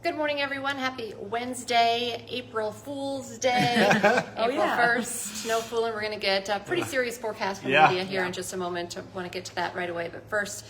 Good morning, everyone. Happy Wednesday, April Fool's Day, April 1st. No fooling. We're going to get a pretty serious forecast from Lydia here in just a moment. I want to get to that right away. But first,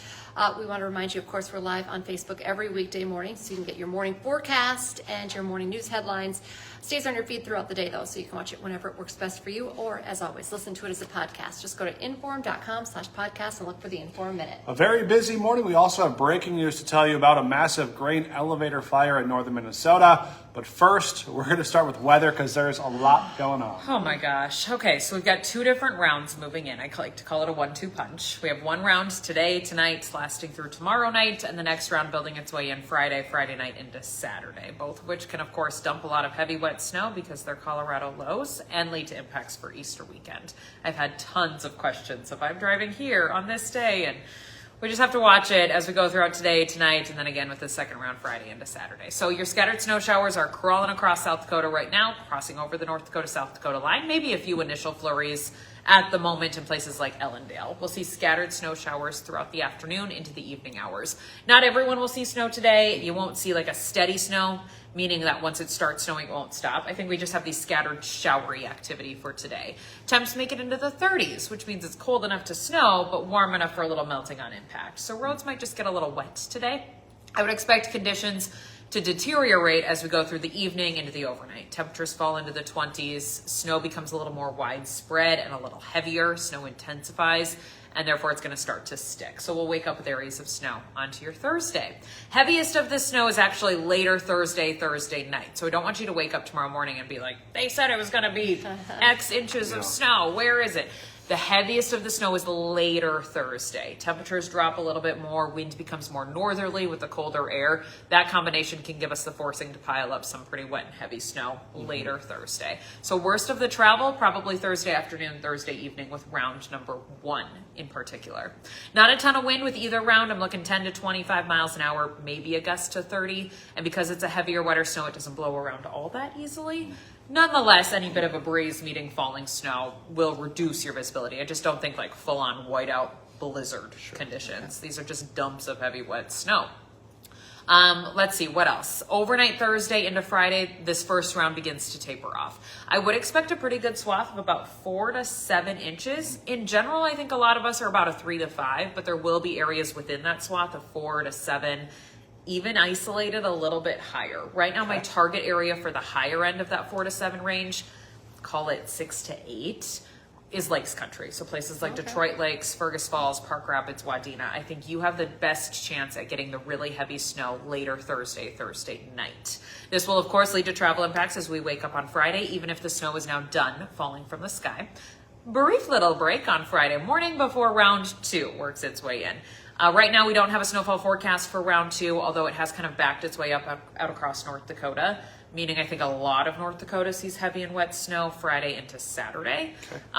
we want to remind you, of course, we're live on Facebook every weekday morning, so you can get your morning forecast and your morning news headlines. Stays on your feed throughout the day, though, so you can watch it whenever it works best for you, or, as always, listen to it as a podcast. Just go to inform.com/podcast and look for the Inform Minute. A very busy morning. We also have breaking news to tell you about a massive grain elevator fire in northern Minnesota. But first, we're going to start with weather because there's a lot going on. Oh my gosh. Okay, so we've got two different rounds moving in. I like to call it a 1-2 punch. We have one round today, tonight, lasting through tomorrow night, and the next round building its way in Friday night into Saturday, both of which can, of course, dump a lot of heavy, wet snow because they're Colorado lows and lead to impacts for Easter weekend. I've had tons of questions if I'm driving here on this day, and we just have to watch it as we go throughout today, tonight, and then again with the second round Friday into Saturday. So your scattered snow showers are crawling across South Dakota right now, crossing over the North Dakota-South Dakota line. Maybe a few initial flurries at the moment in places like Ellendale. We'll see scattered snow showers throughout the afternoon into the evening hours. Not everyone will see snow today. You won't see like a steady snow, meaning that once it starts snowing, it won't stop. I think we just have these scattered showery activity for today. Temps make it into the 30s, which means it's cold enough to snow, but warm enough for a little melting on impact. So roads might just get a little wet today. I would expect conditions to deteriorate as we go through the evening into the overnight. Temperatures fall into the 20s. Snow becomes a little more widespread and a little heavier. Snow intensifies, and therefore it's going to start to stick. So we'll wake up with areas of snow onto your Thursday. Heaviest of the snow is actually later Thursday night. So I don't want you to wake up tomorrow morning and be like, they said it was going to be X inches of snow. Where is it? The heaviest of the snow is later Thursday. Temperatures drop a little bit more. Wind becomes more northerly with the colder air. That combination can give us the forcing to pile up some pretty wet and heavy snow later Thursday. So worst of the travel, probably Thursday afternoon, Thursday evening with round number 1 in particular. Not a ton of wind with either round. I'm looking 10 to 25 miles an hour, maybe a gust to 30. And because it's a heavier, wetter snow, it doesn't blow around all that easily. Nonetheless, any bit of a breeze meeting falling snow will reduce your visibility. I just don't think like full-on whiteout blizzard conditions. These are just dumps of heavy, wet snow. Let's see, what else? Overnight Thursday into Friday, this first round begins to taper off. I would expect a pretty good swath of about 4 to 7 inches. In general, I think a lot of us are about a 3 to 5, but there will be areas within that swath of 4 to 7, even isolated a little bit higher. Right now, my target area for the higher end of that 4 to 7 range, call it 6 to 8, is Lakes Country. So places like Detroit Lakes, Fergus Falls, Park Rapids, Wadena. I think you have the best chance at getting the really heavy snow later Thursday night. This will, of course, lead to travel impacts as we wake up on Friday, even if the snow is now done falling from the sky. Brief little break on Friday morning before round 2 works its way in. Right now, we don't have a snowfall forecast for round 2, although it has kind of backed its way out across North Dakota, meaning I think a lot of North Dakota sees heavy and wet snow Friday into Saturday.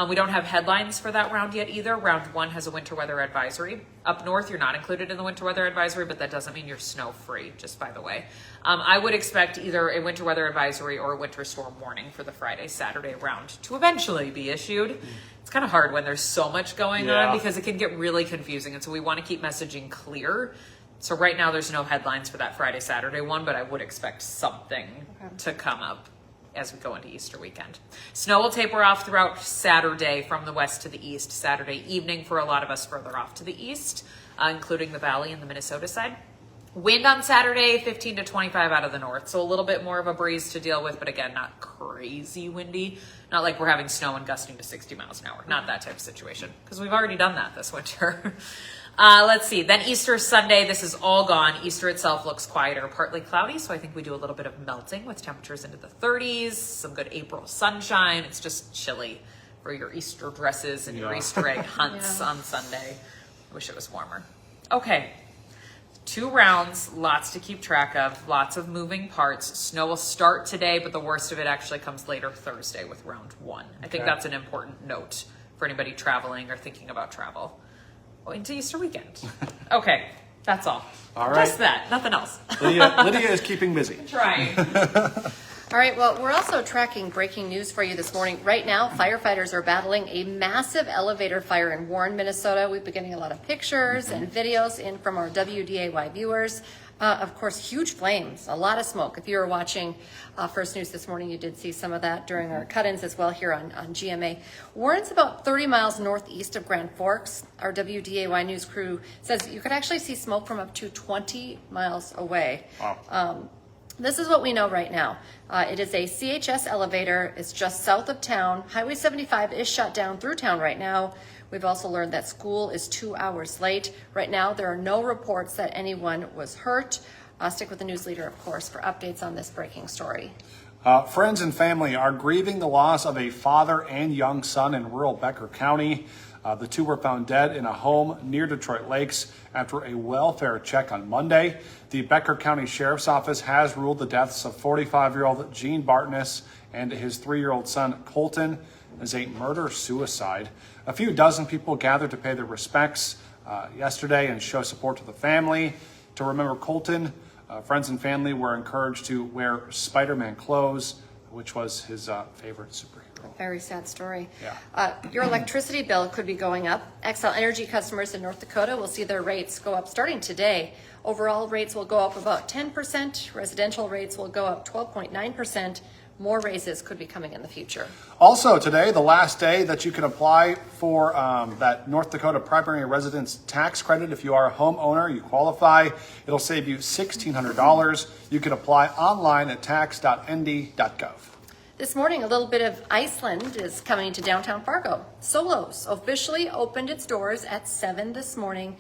We don't have headlines for that round yet either. Round 1 has a winter weather advisory. Up north, you're not included in the winter weather advisory, but that doesn't mean you're snow free, just by the way. I would expect either a winter weather advisory or a winter storm warning for the Friday-Saturday round to eventually be issued. It's kind of hard when there's so much going on because it can get really confusing. And so we want to keep messaging clear. So right now there's no headlines for that Friday-Saturday one, but I would expect something to come up as we go into Easter weekend. Snow will taper off throughout Saturday from the west to the east. Saturday evening for a lot of us further off to the east, including the valley and the Minnesota side. Wind on Saturday, 15 to 25 out of the north. So a little bit more of a breeze to deal with, but again, not crazy windy. Not like we're having snow and gusting to 60 miles an hour. Not that type of situation, because we've already done that this winter. Let's see. Then Easter Sunday, this is all gone. Easter itself looks quieter, partly cloudy. So I think we do a little bit of melting with temperatures into the 30s, some good April sunshine. It's just chilly for your Easter dresses and your Easter egg hunts on Sunday. Wish it was warmer. Okay. 2 rounds, lots to keep track of, lots of moving parts. Snow will start today, but the worst of it actually comes later Thursday with round 1. I think that's an important note for anybody traveling or thinking about travel into Easter weekend. Okay, that's all. All right. Just that, nothing else. Lydia is keeping busy. Trying. All right, well, we're also tracking breaking news for you this morning. Right now, firefighters are battling a massive elevator fire in Warren, Minnesota. We've been getting a lot of pictures and videos in from our WDAY viewers. Of course, huge flames, a lot of smoke. If you were watching First News this morning, you did see some of that during our cut-ins as well here on GMA. Warren's about 30 miles northeast of Grand Forks. Our WDAY News crew says you could actually see smoke from up to 20 miles away. Wow. This is what we know right now. It is a CHS elevator. It's just south of town. Highway 75 is shut down through town right now. We've also learned that school is 2 hours late. Right now, there are no reports that anyone was hurt. Stick with the news leader, of course, for updates on this breaking story. Friends and family are grieving the loss of a father and young son in rural Becker County. The two were found dead in a home near Detroit Lakes after a welfare check on Monday. The Becker County Sheriff's Office has ruled the deaths of 45-year-old Gene Bartness and his 3-year-old son Colton as a murder-suicide. A few dozen people gathered to pay their respects yesterday and show support to the family. To remember Colton, friends and family were encouraged to wear Spider-Man clothes, which was his favorite superhero. Very sad story. Yeah. Your electricity bill could be going up. Xcel Energy customers in North Dakota will see their rates go up starting today. Overall rates will go up about 10%. Residential rates will go up 12.9%. More raises could be coming in the future. Also today, the last day that you can apply for that North Dakota primary residence tax credit. If you are a homeowner, you qualify. It'll save you $1,600. You can apply online at tax.nd.gov. This morning, a little bit of Iceland is coming to downtown Fargo. Solos officially opened its doors at 7 this morning.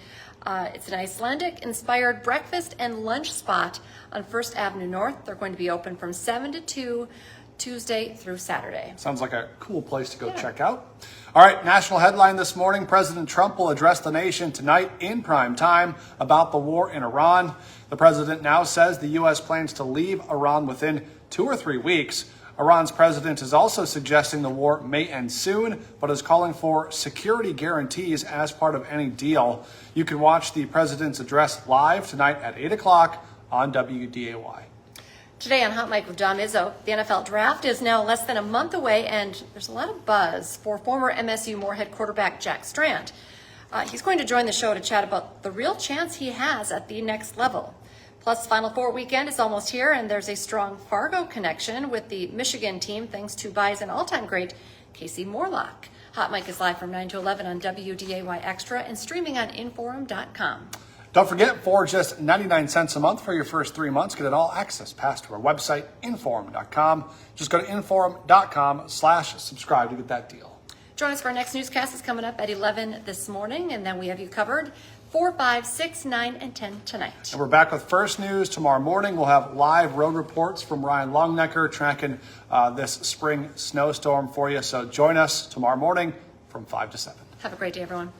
It's an Icelandic-inspired breakfast and lunch spot on First Avenue North. They're going to be open from 7 to 2, Tuesday through Saturday. Sounds like a cool place to go check out. All right, national headline this morning. President Trump will address the nation tonight in prime time about the war in Iran. The president now says the U.S. plans to leave Iran within 2 or 3 weeks. Iran's president is also suggesting the war may end soon, but is calling for security guarantees as part of any deal. You can watch the president's address live tonight at 8 o'clock on WDAY. Today on Hot Mic with Dom Izzo, the NFL draft is now less than a month away, and there's a lot of buzz for former MSU Moorhead quarterback Jack Strand. He's going to join the show to chat about the real chance he has at the next level. Plus, Final Four weekend is almost here, and there's a strong Fargo connection with the Michigan team thanks to Buy's all-time great Casey Morlock. Hot Mic is live from 9 to 11 on WDAY Extra and streaming on Inforum.com. Don't forget, for just 99 cents a month for your first 3 months, get an all-access pass to our website, Inforum.com. Just go to Inforum.com/subscribe to get that deal. Join us for our next newscast. It's coming up at 11 this morning, and then we have you covered 4, 5, 6, 9, and 10 tonight. And we're back with First News tomorrow morning. We'll have live road reports from Ryan Longnecker tracking this spring snowstorm for you. So join us tomorrow morning from 5 to 7. Have a great day, everyone.